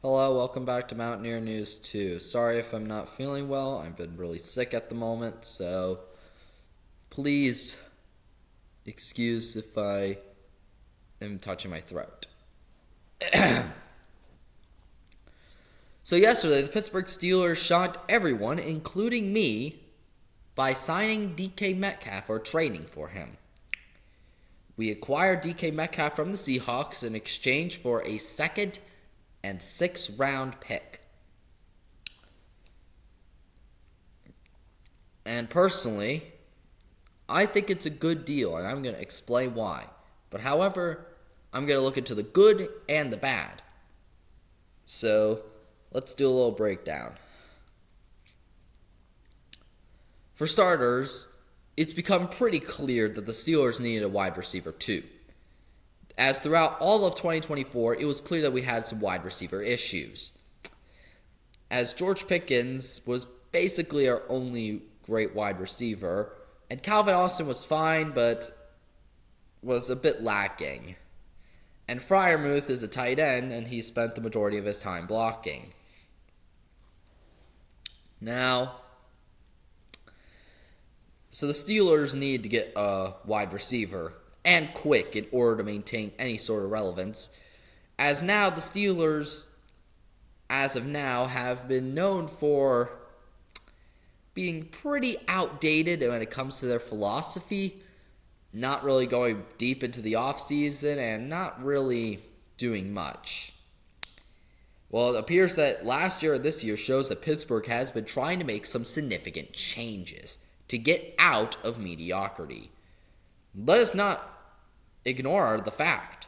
Hello, welcome back to Mountaineer News 2. Sorry if I'm not feeling well. I've been really sick at the moment, so please excuse if I am touching my throat. So yesterday, the Pittsburgh Steelers shocked everyone, including me, by signing DK Metcalf or trading for him. We acquired DK Metcalf from the Seahawks in exchange for a second and 6th round pick. And personally, I think it's a good deal, and I'm going to explain why. But however, I'm going to look into the good and the bad. So, let's do a little breakdown. For starters, it's become pretty clear that the Steelers needed a wide receiver too. As throughout all of 2024, it was clear that we had some wide receiver issues. As George Pickens was basically our only great wide receiver, and Calvin Austin was fine, but was a bit lacking. And Freiermuth is a tight end, and he spent the majority of his time blocking. Now, so the Steelers need to get a wide receiver, and quick, in order to maintain any sort of relevance, as now the Steelers, as of now, have been known for being pretty outdated when it comes to their philosophy, not really going deep into the offseason, and not really doing much. Well, it appears that last year and this year shows that Pittsburgh has been trying to make some significant changes to get out of mediocrity. Let us not ignore the fact.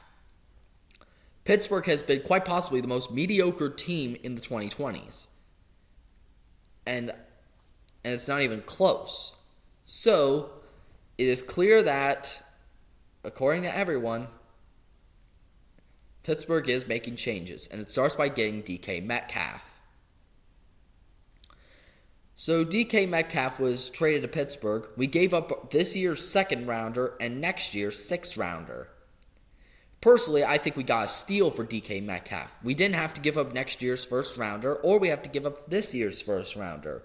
Pittsburgh has been quite possibly the most mediocre team in the 2020s. And it's not even close. So, it is clear that, according to everyone, Pittsburgh is making changes. And it starts by getting DK Metcalf. So DK Metcalf was traded to Pittsburgh. We gave up this year's 2nd rounder and next year's 6th rounder. Personally, I think we got a steal for DK Metcalf. We didn't have to give up next year's 1st rounder, or we have to give up this year's 1st rounder.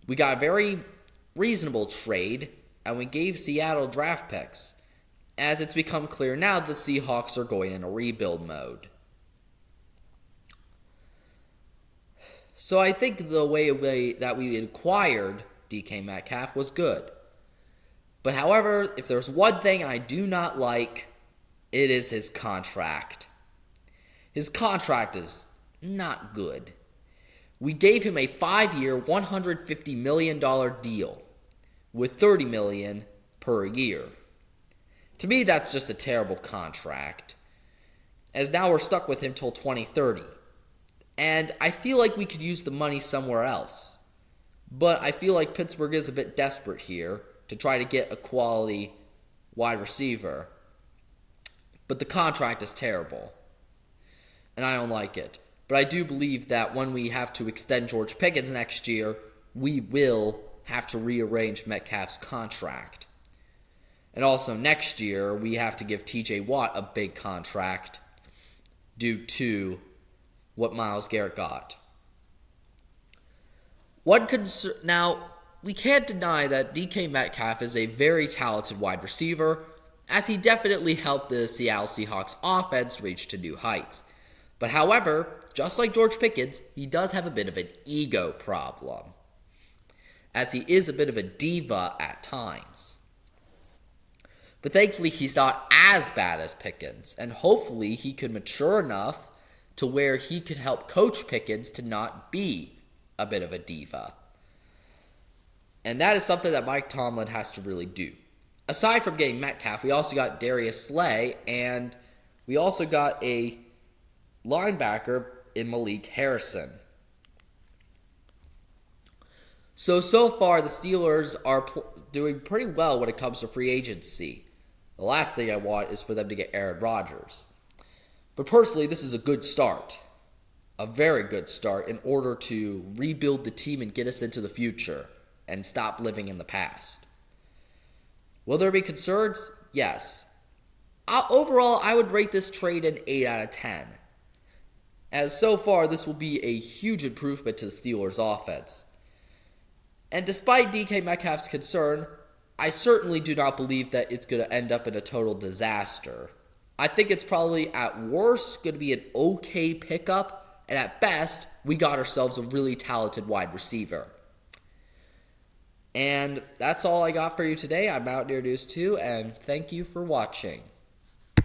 We got a very reasonable trade, and we gave Seattle draft picks. As it's become clear now, the Seahawks are going in a rebuild mode. So I think the way that we acquired DK Metcalf was good. But however, if there's one thing I do not like, it is his contract. His contract is not good. We gave him a 5-year, $150 million deal with $30 million per year. To me, that's just a terrible contract, as now we're stuck with him till 2030. And I feel like we could use the money somewhere else. But I feel like Pittsburgh is a bit desperate here to try to get a quality wide receiver. But the contract is terrible. And I don't like it. But I do believe that when we have to extend George Pickens next year, we will have to rearrange Metcalf's contract. And also next year, we have to give TJ Watt a big contract due to what Myles Garrett got. Now, we can't deny that DK Metcalf is a very talented wide receiver, as he definitely helped the Seattle Seahawks offense reach to new heights. But however, just like George Pickens, he does have a bit of an ego problem, as he is a bit of a diva at times. But thankfully, he's not as bad as Pickens, and hopefully he could mature enough to where he could help coach Pickens to not be a bit of a diva. And that is something that Mike Tomlin has to really do. Aside from getting Metcalf, we also got Darius Slay, and we also got a linebacker in Malik Harrison. So far, the Steelers are doing pretty well when it comes to free agency. The last thing I want is for them to get Aaron Rodgers. But personally, this is a good start. A very good start in order to rebuild the team and get us into the future and stop living in the past. Will there be concerns? Yes. Overall, I would rate this trade an 8 out of 10. as so far this will be a huge improvement to the Steelers' offense. And despite DK Metcalf's concern, I certainly do not believe that it's going to end up in a total disaster. I think it's probably at worst going to be an okay pickup, and at best, we got ourselves a really talented wide receiver. And that's all I got for you today. I'm Mountaineer News 2, and thank you for watching.